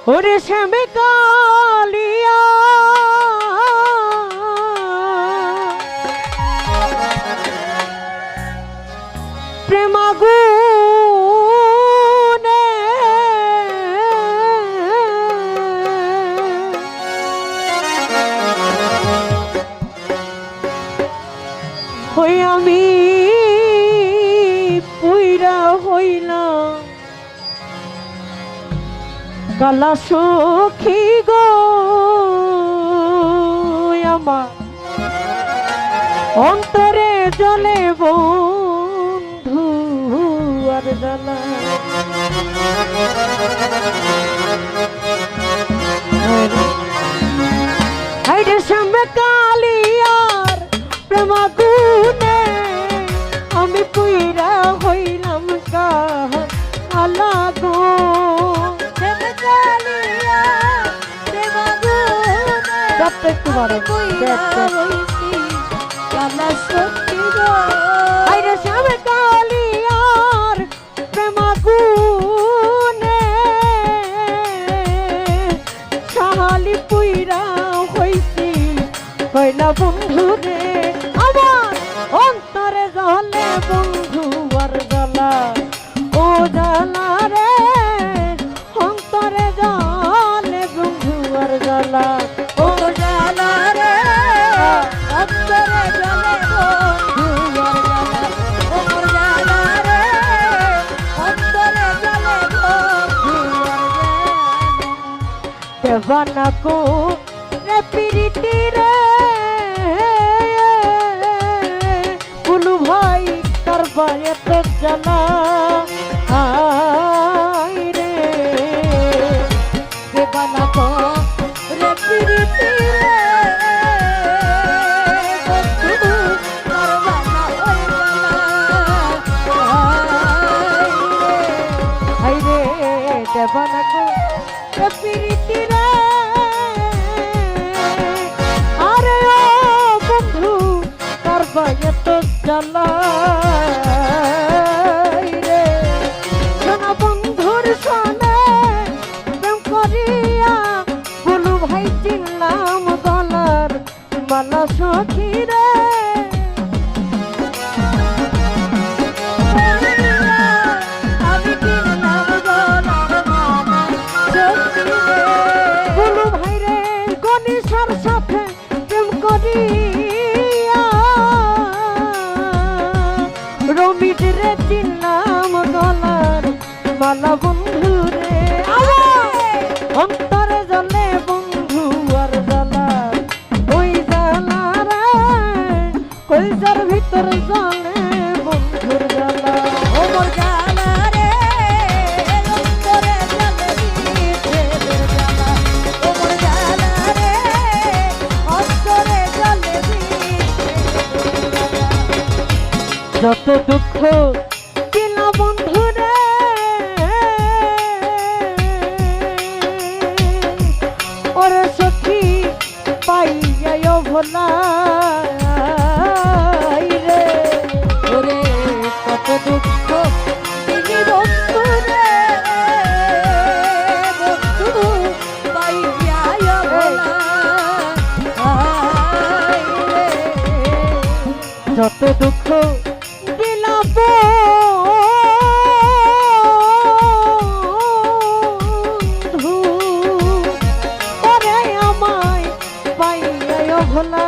ওরে শ্যামে কালিয়া প্রেমাগুনে হই আমি পুইরা হইলাম কালা সখী গো আমার অন্তরে জলে বন্ধু আর জ্বালা হাইরে শ্যামে কালিয়ার প্রেমাগুনে আমি পুইরা হইলাম কালা গো একটু বাড়ে শ্যামে কালিয়ার প্রেমাগুনে সাহালি পুইরা হইছি কইলা বন্ধু রে আমার অন্তরে জলে বন্ধু আর জ্বালা ও জ্বালা রে অন্তরে জলে বন্ধু আর জ্বালা ও জ্বালা রে অন্তরে জলে বন্ধু আর জ্বালা ও জ্বালা রে অন্তরে জলে বন্ধু আর জ্বালা দেবানা কো রে পিরিতি রে কুলু ভাই তার বায়ে তো জ্বালা আই রে দেবানা কো রে পিরিতি রে বন্ধু তার বানা ওই জ্বালা আই রে দেবানা কো রে পিরিতি রে আরে ও বন্ধু তার বায়ে তো জ্বালা রে সোনা বন্ধুর সনে প্রেম করিয়া বলু ভাই চিনলাম গলার মালা সখী রে আমি চিনলাম গলার মালা সখী রে বলু ভাই রে গণেশের সাথে প্রেম করিয়া রমিত রে চিনলাম গলার মালা বন্ধু রে অন্তরে জলে বন্ধু আর জ্বালা ওই জ্বালা রে কলজার ভিতর জলে বন্ধুর জ্বালা ও মোর জ্বালা রে অন্তরে জলে ভিতর জ্বালা ও মোর জ্বালা রে অন্তরে জলে ভিতর যত দুঃখ দিলা বন্ধু রে ওরে সখী পাইয়া ভোলা রে ওরে কত দুঃখ দিলি বন্ধু রে বন্ধু পাইয়া ভোলা রে যত দুঃখ দিলা বন্ধু ওরে আমায় পাইয়া ভোলা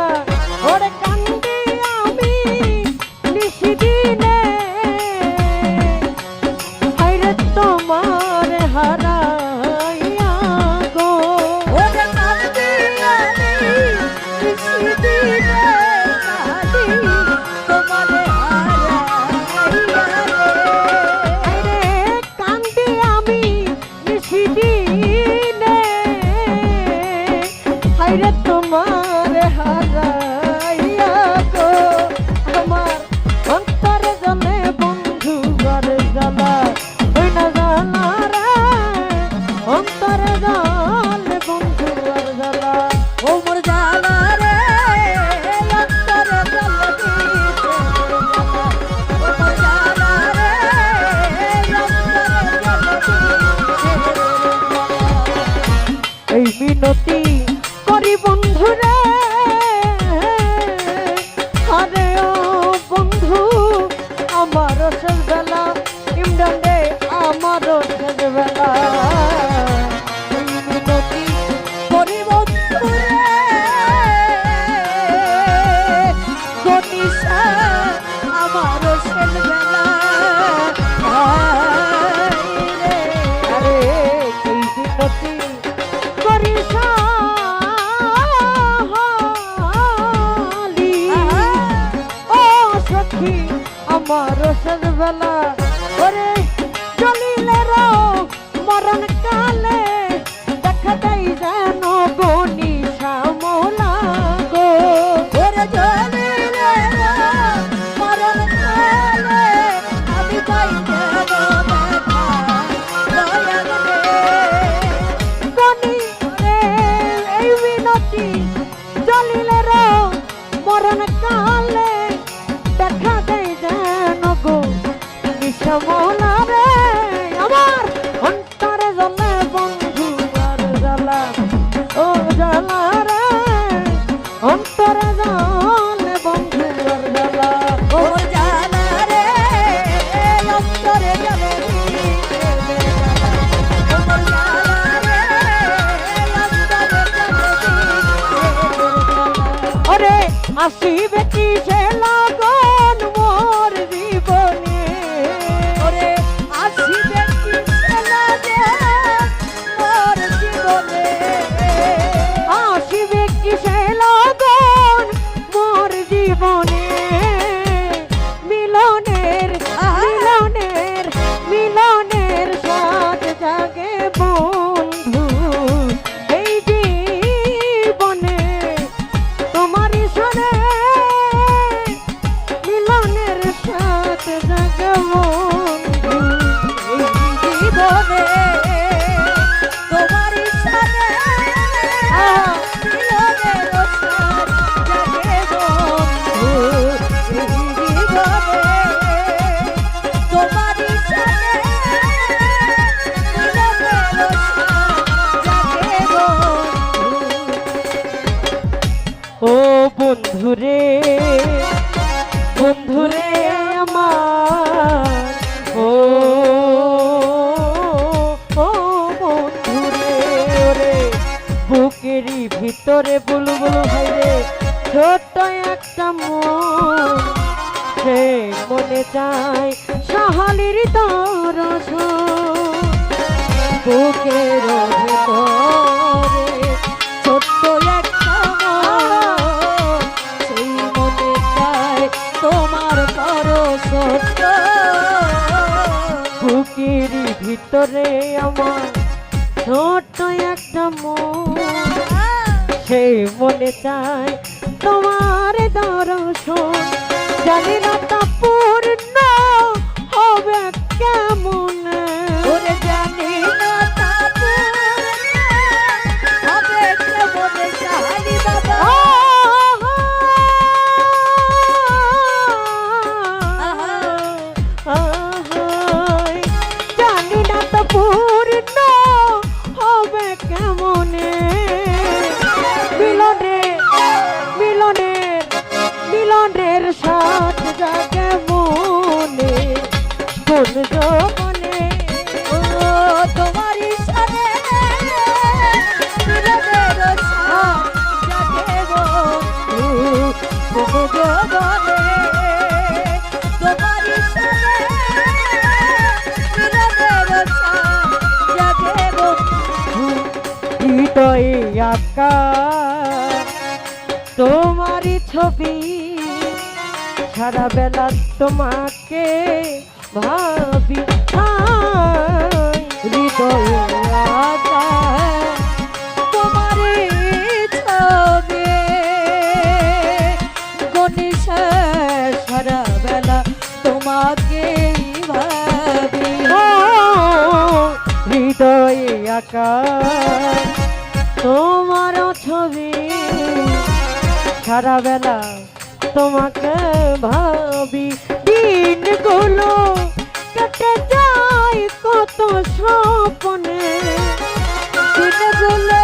ওরে কান্দি আমি নিশি দিনে হাইরে তোমার হারাইয়া গো ওরে কান্দি আমি নিশি দিনে তোমার কান্দি আমি নিশি দিনে হাইরে তোমার হারাইয়া গো আমার অন্তরে জলে বন্ধু আর জ্বালা ওই না জ্বালা রে অন্তরে জলে বন্ধু আর জ্বালা ও মোর জ্বালা রে অন্তরে জলে এই মিনতি করি বন্ধুরে, আরে ও বন্ধু আমার শেষ বেলা, ইমরান রে আমার শেষ বেলা। এই মিনতি করি বন্ধুরে, গনিশা আমার শেষ বেলা। আরে এই মিনতি করি শালি, ও সখী আমার শেষ বেলা। ওরে চলিলে রো মরণ কালে দেখা দেয় যেন গনিশা মৌলা গো। ওরে চলিলে রো মরণ কালে আমি পাই যেন দেখা দয়াল রে। গনি রে এই মিনতি চলিলে রো মরণ কালে দেখা দেয় যেন গো গনিশা মৌলা রে। আমার অন্তরে জ্বলে বন্ধু আর জ্বালা, ও জ্বালা রে অন্তরে জ্বলে বন্ধু আর জ্বালা, ও জ্বালা রে অন্তরে জ্বলে ওরে আসিবে কি সে লগন মোর জীবনে, ওরে আসিবে কি সে লগন মোর জীবনে, আসিবে কি সে লগন মোর জীবনে। মিলনের মিলনের মিলনের সাথ জাগে বন্ধু এই জীবনে, তোমারই শোনে মিলনের সাথ জাগে বন্ধু এই জীবনে, তোমারই শোনে মিলনের সাথ জাগে বন্ধু এই জীবনে, তোমারই শোনে মিলনের সাথ জাগে বন্ধু। ও বন্ধুরে বন্ধুরে আমার, ও ও বন্ধুরে ওরে বুকেরই ভিতরে বুলবুল ভাইরে ছোট্ট একটা মন, সে মনে চায় সাহালির দর্শন। বুকের ভিতরে ছোট্ট একটা মন, সেই মনে চায় তোমার পরশ। বুকের ভিতরে আমার ছোট্ট একটা মন, সেই মনে চায় তোমার দর্শন। জানি না তা পূর্ণ হবে কেমন, ওরে জানি না তা পূর্ণ হবে কেমন শালি বাবা। জানি না তা পূর্ণ হবে কেমনে, মিলনে মিলনের মিলনের সাথ জাগে মনে কোন যৌবনে, ও তোমারই সাথে মিলনের সাথ জাগে বন্ধু কোন যৌবনে, তোমারই সাথে মিলনের সাথ জাগে বন্ধু। হৃদয়ে আঁকা তোমারই ছবি, সারা বেলা তোমাকে ভাবি। হৃদয়ে আঁকা তোমারই ছবি, গনিশা সারা বেলা তোমাকে ভাবি। হৃদয়ে আঁকা তোমার ছবি, সারা বেলা তোমাকে ভাবি। দিনগুলো কেটে যায় কত স্বপ্নে, দিনগুলো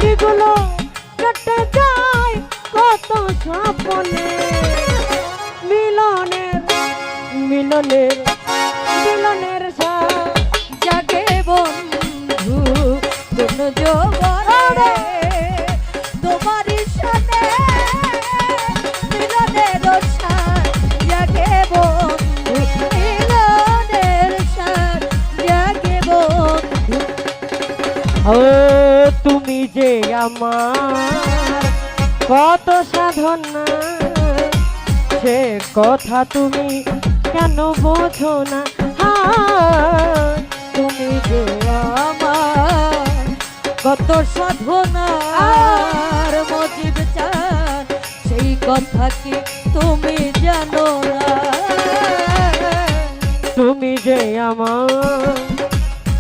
দিনগুলো কেটে যায় কত স্বপ্নে মিলনের মিলনের মিলনের জাগে বন্ধু কোন জোগাড়ে তোমারই সাথে মিলনের সাথ জাগে বন্ধু মিলনের সাথ জাগে বন্ধু। ও তুমি যে আমার কত সাধনা সে কথা তুমি কেন বোঝো না তুমি যে আমার কত সাধনার মজিদ চান সেই কথা কি তুমি জানো না। তুমি যে আমার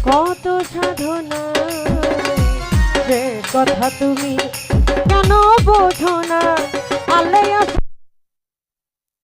কত সাধনা সে কথা তুমি কেন বোঝো না আলে